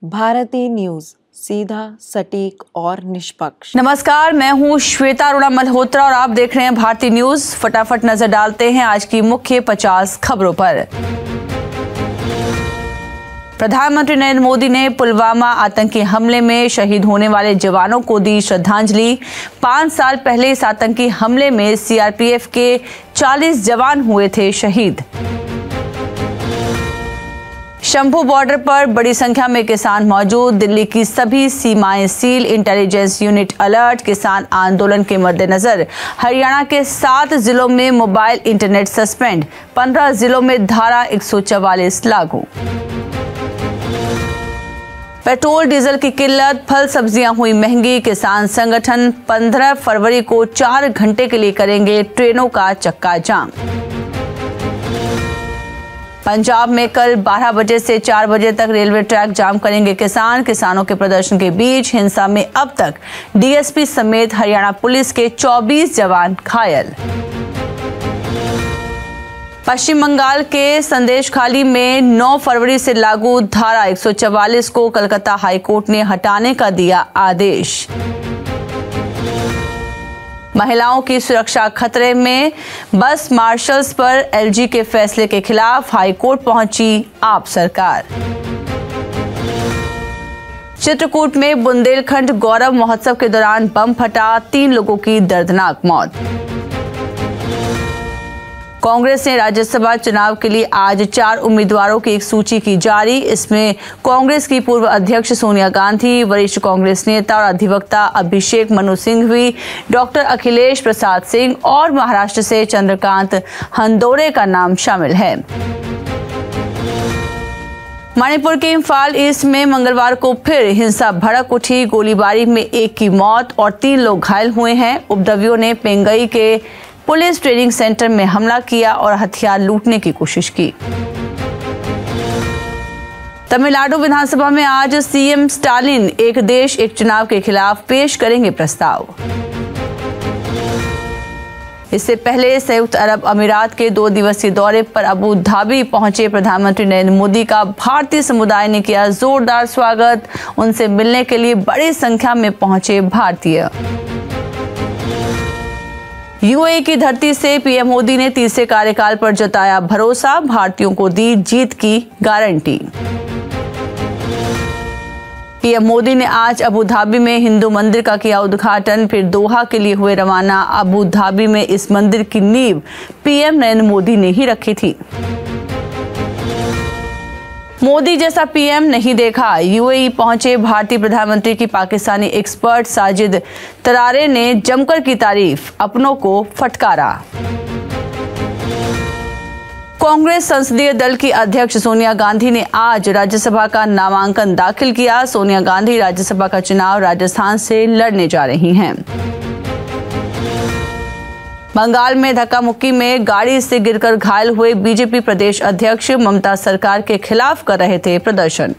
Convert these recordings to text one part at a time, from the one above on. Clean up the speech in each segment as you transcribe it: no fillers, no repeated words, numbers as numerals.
Bharti news, सीधा, सटीक और निष्पक्ष। नमस्कार, मैं हूं श्वेता अरोड़ा मल्होत्रा और आप देख रहे हैं भारती न्यूज। फटाफट नजर डालते हैं आज की मुख्य 50 खबरों पर। प्रधानमंत्री नरेंद्र मोदी ने पुलवामा आतंकी हमले में शहीद होने वाले जवानों को दी श्रद्धांजलि। 5 साल पहले इस आतंकी हमले में सीआरपीएफ के 40 जवान हुए थे शहीद। शंभू बॉर्डर पर बड़ी संख्या में किसान मौजूद, दिल्ली की सभी सीमाएं सील, इंटेलिजेंस यूनिट अलर्ट। किसान आंदोलन के मद्देनजर हरियाणा के 7 जिलों में मोबाइल इंटरनेट सस्पेंड, 15 जिलों में धारा 144 लागू। पेट्रोल डीजल की किल्लत, फल सब्जियां हुई महंगी। किसान संगठन 15 फरवरी को 4 घंटे के लिए करेंगे ट्रेनों का चक्का जाम। पंजाब में कल 12 बजे से 4 बजे तक रेलवे ट्रैक जाम करेंगे किसान। किसानों के प्रदर्शन के बीच हिंसा में अब तक डीएसपी समेत हरियाणा पुलिस के 24 जवान घायल। पश्चिम बंगाल के संदेशखाली में 9 फरवरी से लागू धारा 144 को कलकत्ता हाईकोर्ट ने हटाने का दिया आदेश। महिलाओं की सुरक्षा खतरे में, बस मार्शल्स पर एलजी के फैसले के खिलाफ हाईकोर्ट पहुंची आप सरकार। चित्रकूट में बुंदेलखंड गौरव महोत्सव के दौरान बम फटा, 3 लोगों की दर्दनाक मौत। कांग्रेस ने राज्यसभा चुनाव के लिए आज 4 उम्मीदवारों की एक सूची की जारी। इसमें कांग्रेस की पूर्व अध्यक्ष सोनिया गांधी, वरिष्ठ कांग्रेस नेता और अधिवक्ता अभिषेक मनु सिंघवी, डॉक्टर अखिलेश प्रसाद सिंह और महाराष्ट्र से चंद्रकांत हंदोरे का नाम शामिल है। मणिपुर के इम्फाल ईस्ट में मंगलवार को फिर हिंसा भड़क उठी। गोलीबारी में 1 की मौत और 3 लोग घायल हुए हैं। उपद्रवियों ने पेंगई के पुलिस ट्रेनिंग सेंटर में हमला किया और हथियार लूटने की कोशिश की। तमिलनाडु विधानसभा में आज सीएम स्टालिन एक देश एक चुनाव के खिलाफ पेश करेंगे प्रस्ताव। इससे पहले संयुक्त अरब अमीरात के 2 दिवसीय दौरे पर अबू धाबी पहुंचे प्रधानमंत्री नरेंद्र मोदी का भारतीय समुदाय ने किया जोरदार स्वागत। उनसे मिलने के लिए बड़ी संख्या में पहुंचे भारतीय। यूएई की धरती से पीएम मोदी ने तीसरे कार्यकाल पर जताया भरोसा, भारतीयों को दी जीत की गारंटी। पीएम मोदी ने आज अबू धाबी में हिंदू मंदिर का किया उद्घाटन, फिर दोहा के लिए हुए रवाना। अबू धाबी में इस मंदिर की नींव पीएम नरेंद्र मोदी ने ही रखी थी। मोदी जैसा पीएम नहीं देखा, यूएई पहुंचे भारतीय प्रधानमंत्री की पाकिस्तानी एक्सपर्ट साजिद तरारे ने जमकर की तारीफ, अपनों को फटकारा। कांग्रेस संसदीय दल की अध्यक्ष सोनिया गांधी ने आज राज्यसभा का नामांकन दाखिल किया। सोनिया गांधी राज्यसभा का चुनाव राजस्थान से लड़ने जा रही हैं। बंगाल में धक्का मुक्की में गाड़ी से गिरकर घायल हुए बीजेपी प्रदेश अध्यक्ष ममता सरकार के खिलाफ कर रहे थे प्रदर्शन।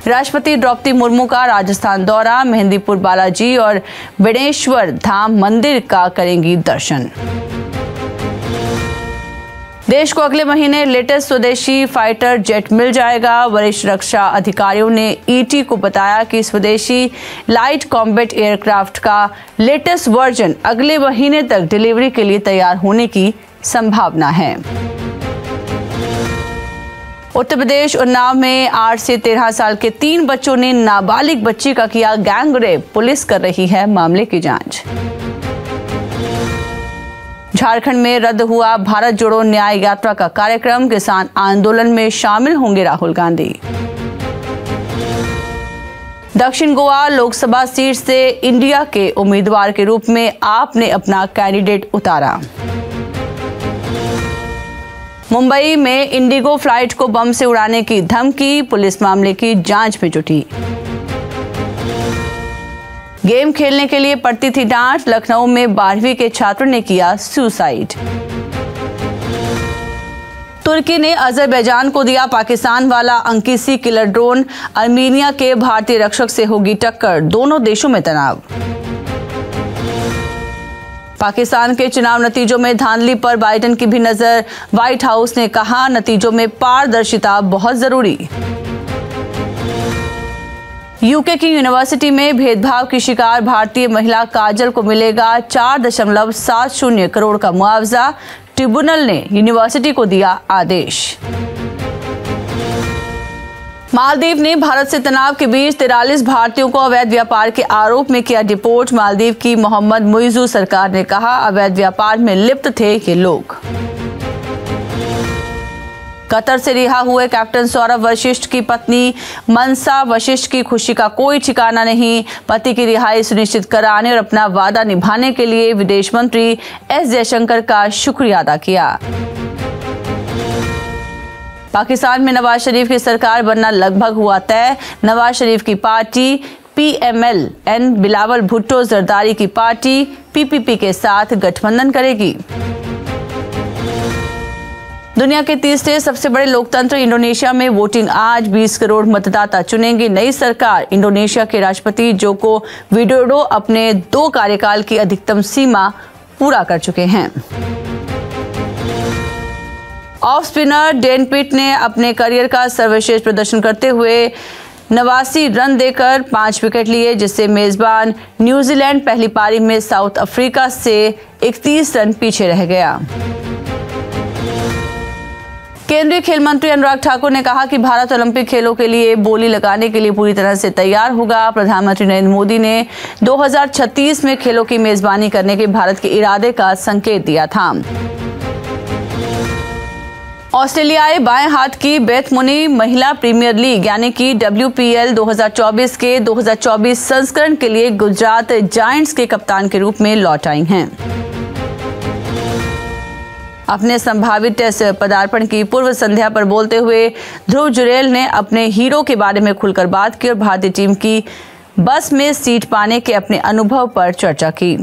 राष्ट्रपति द्रौपदी मुर्मू का राजस्थान दौरा, मेहंदीपुर बालाजी और बेणेश्वर धाम मंदिर का करेंगी दर्शन। देश को अगले महीने लेटेस्ट स्वदेशी फाइटर जेट मिल जाएगा। वरिष्ठ रक्षा अधिकारियों ने ईटी को बताया कि स्वदेशी लाइट कॉम्बैट एयरक्राफ्ट का लेटेस्ट वर्जन अगले महीने तक डिलीवरी के लिए तैयार होने की संभावना है। उत्तर प्रदेश उन्नाव में 8 से 13 साल के 3 बच्चों ने नाबालिग बच्ची का किया गैंग रेप, पुलिस कर रही है मामले की जांच। झारखंड में रद्द हुआ भारत जोड़ो न्याय यात्रा का कार्यक्रम, किसान आंदोलन में शामिल होंगे राहुल गांधी। दक्षिण गोवा लोकसभा सीट से इंडिया के उम्मीदवार के रूप में आप ने अपना कैंडिडेट उतारा। मुंबई में इंडिगो फ्लाइट को बम से उड़ाने की धमकी, पुलिस मामले की जांच में जुटी। गेम खेलने के लिए पड़ती थी डांट, लखनऊ में 12वीं के छात्र ने किया सुसाइड। तुर्की ने अजरबैजान को दिया पाकिस्तान वाला अंकीसी किलर ड्रोन, अर्मीनिया के भारतीय रक्षक से होगी टक्कर, दोनों देशों में तनाव। पाकिस्तान के चुनाव नतीजों में धांधली पर बाइडेन की भी नजर। व्हाइट हाउस ने कहा, नतीजों में पारदर्शिता बहुत जरूरी। यूके की यूनिवर्सिटी में भेदभाव की शिकार भारतीय महिला काजल को मिलेगा 4.70 करोड़ का मुआवजा। ट्रिब्यूनल ने यूनिवर्सिटी को दिया आदेश। मालदीव ने भारत से तनाव के बीच 43 भारतीयों को अवैध व्यापार के आरोप में किया डिपोर्ट। मालदीव की मोहम्मद मुइजू सरकार ने कहा, अवैध व्यापार में लिप्त थे ये लोग। कतर से रिहा हुए कैप्टन सौरभ वशिष्ठ की पत्नी मनसा वशिष्ठ की खुशी का कोई ठिकाना नहीं। पति की रिहाई सुनिश्चित कराने और अपना वादा निभाने के लिए विदेश मंत्री एस जयशंकर का शुक्रिया अदा किया। पाकिस्तान में नवाज शरीफ की सरकार बनना लगभग हुआ तय। नवाज शरीफ की पार्टी PMLN बिलावल भुट्टो जरदारी की पार्टी PPP के साथ गठबंधन करेगी। दुनिया के तीसरे सबसे बड़े लोकतंत्र इंडोनेशिया में वोटिंग आज। 20 करोड़ मतदाता चुनेंगे नई सरकार। इंडोनेशिया के राष्ट्रपति जोको विडोडो अपने 2 कार्यकाल की अधिकतम सीमा पूरा कर चुके हैं। ऑफ स्पिनर डेन पिट ने अपने करियर का सर्वश्रेष्ठ प्रदर्शन करते हुए 89 रन देकर 5 विकेट लिए, जिससे मेजबान न्यूजीलैंड पहली पारी में साउथ अफ्रीका से 31 रन पीछे रह गया। केंद्रीय खेल मंत्री अनुराग ठाकुर ने कहा कि भारत ओलंपिक खेलों के लिए बोली लगाने के लिए पूरी तरह से तैयार होगा। प्रधानमंत्री नरेंद्र मोदी ने 2036 में खेलों की मेजबानी करने के भारत के इरादे का संकेत दिया था। ऑस्ट्रेलियाई बाएं हाथ की बेथ मुनी महिला प्रीमियर लीग यानी कि WPL 2024 के 2024 संस्करण के लिए गुजरात जायंट्स के कप्तान के रूप में लौट आई हैं। अपने संभावित टेस्ट पदार्पण की पूर्व संध्या पर बोलते हुए ध्रुव जुरेल ने अपने हीरो के बारे में खुलकर बात की और भारतीय टीम की बस में सीट पाने के अपने अनुभव पर चर्चा की।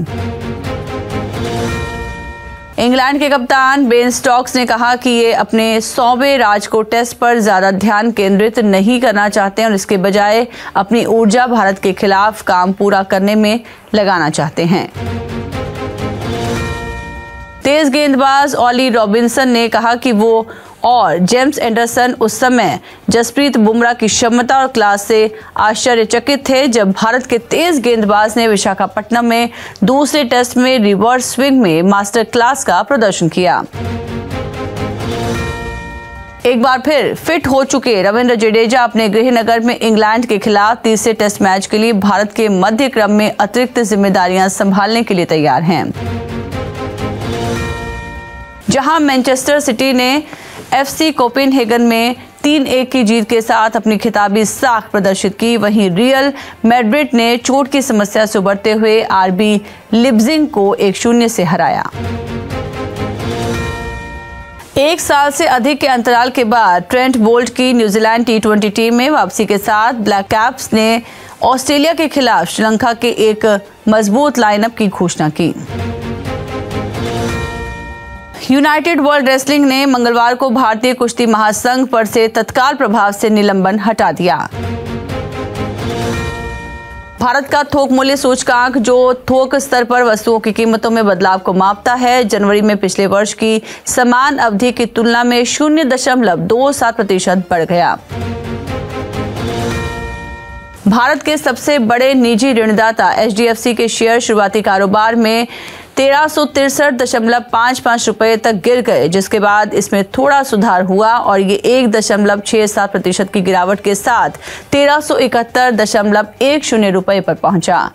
इंग्लैंड के कप्तान बेन स्टोक्स ने कहा कि ये अपने 100वें राजकोट टेस्ट पर ज्यादा ध्यान केंद्रित नहीं करना चाहते हैं और इसके बजाय अपनी ऊर्जा भारत के खिलाफ काम पूरा करने में लगाना चाहते हैं। तेज गेंदबाज ऑली रॉबिन्सन ने कहा कि वो और जेम्स एंडरसन उस समय जसप्रीत बुमराह की क्षमता और क्लास से आश्चर्यचकित थे जब भारत के तेज गेंदबाज ने विशाखापट्टनम में दूसरे टेस्ट में रिवर्स स्विंग में मास्टर क्लास का प्रदर्शन किया। एक बार फिर फिट हो चुके रविंद्र जडेजा अपने गृहनगर में इंग्लैंड के खिलाफ तीसरे टेस्ट मैच के लिए भारत के मध्य क्रम में अतिरिक्त जिम्मेदारियां संभालने के लिए तैयार हैं। जहां मैनचेस्टर सिटी ने FC कोपेनहेगन में 3-1 की जीत के साथ अपनी खिताबी साख प्रदर्शित की, वहीं रियल मैड्रिड ने चोट की समस्या से उबरते हुए RB लिप्जिग को 1-0 से हराया। 1 साल से अधिक के अंतराल के बाद ट्रेंट बोल्ट की न्यूजीलैंड T20 टीम में वापसी के साथ ब्लैक कैप्स ने ऑस्ट्रेलिया के खिलाफ श्रीलंका के एक मजबूत लाइनअप की घोषणा की। यूनाइटेड वर्ल्ड रेसलिंग ने मंगलवार को भारतीय कुश्ती महासंघ पर से तत्काल प्रभाव से निलंबन हटा दिया। भारत का थोक मूल्य सूचकांक, जो थोक स्तर पर वस्तुओं की कीमतों में बदलाव को मापता है, जनवरी में पिछले वर्ष की समान अवधि की तुलना में 0.27% बढ़ गया। भारत के सबसे बड़े निजी ऋणदाता HDFC के शेयर शुरुआती कारोबार में 1363.55 रुपए तक गिर गए, जिसके बाद इसमें थोड़ा सुधार हुआ और ये 1.67% की गिरावट के साथ 1371.10 रुपए पर पहुंचा।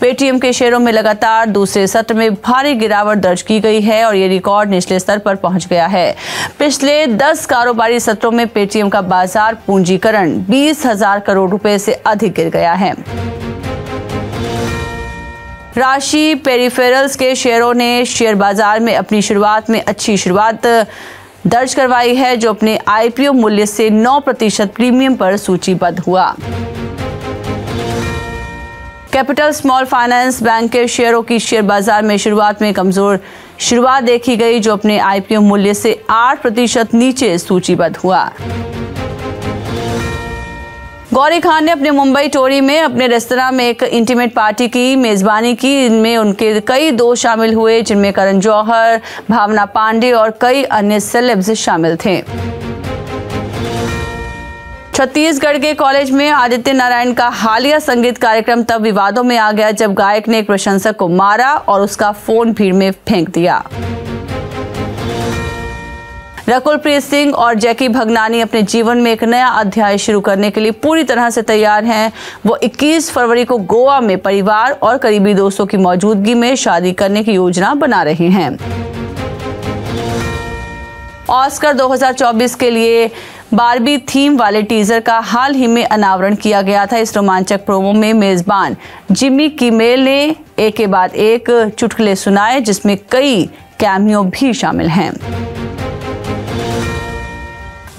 पेटीएम के शेयरों में लगातार दूसरे सत्र में भारी गिरावट दर्ज की गई है और ये रिकॉर्ड निचले स्तर पर पहुंच गया है। पिछले 10 कारोबारी सत्रों में पेटीएम का बाजार पूंजीकरण 20,000 करोड़ रुपए से अधिक गिर गया है। राशि पेरिफेरल्स के शेयरों ने शेयर बाजार में अपनी शुरुआत में अच्छी शुरुआत दर्ज करवाई है, जो अपने IPO मूल्य से 9% प्रीमियम पर सूचीबद्ध हुआ। कैपिटल स्मॉल फाइनेंस बैंक के शेयरों की शेयर बाजार में शुरुआत में कमजोर शुरुआत देखी गई, जो अपने IPO मूल्य से 8% नीचे सूचीबद्ध हुआ। गौरी खान ने अपने मुंबई टोरी में अपने रेस्तरां में एक इंटीमेट पार्टी की मेजबानी की। इनमें उनके कई दोस्त शामिल हुए, जिनमें करण जौहर, भावना पांडे और कई अन्य सेलेब्स शामिल थे। छत्तीसगढ़ के कॉलेज में आदित्य नारायण का हालिया संगीत कार्यक्रम तब विवादों में आ गया जब गायक ने एक प्रशंसक को मारा और उसका फोन भीड़ में फेंक दिया। रकुलप्रीत सिंह और जैकी भगनानी अपने जीवन में एक नया अध्याय शुरू करने के लिए पूरी तरह से तैयार हैं। वो 21 फरवरी को गोवा में परिवार और करीबी दोस्तों की मौजूदगी में शादी करने की योजना बना रहे हैं। ऑस्कर 2024 के लिए बारबी थीम वाले टीजर का हाल ही में अनावरण किया गया था। इस रोमांचक प्रोमो में मेजबान जिमी किमेल ने एक के बाद एक चुटकुले सुनाए, जिसमें कई कैमियो भी शामिल हैं।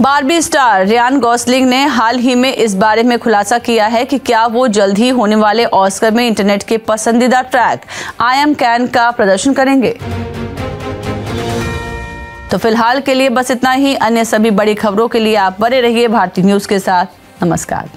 बारबी स्टार रियान गॉसलिंग ने हाल ही में इस बारे में खुलासा किया है कि क्या वो जल्द ही होने वाले ऑस्कर में इंटरनेट के पसंदीदा ट्रैक आई एम कैन का प्रदर्शन करेंगे। तो फिलहाल के लिए बस इतना ही। अन्य सभी बड़ी खबरों के लिए आप बने रहिए भारती न्यूज के साथ। नमस्कार।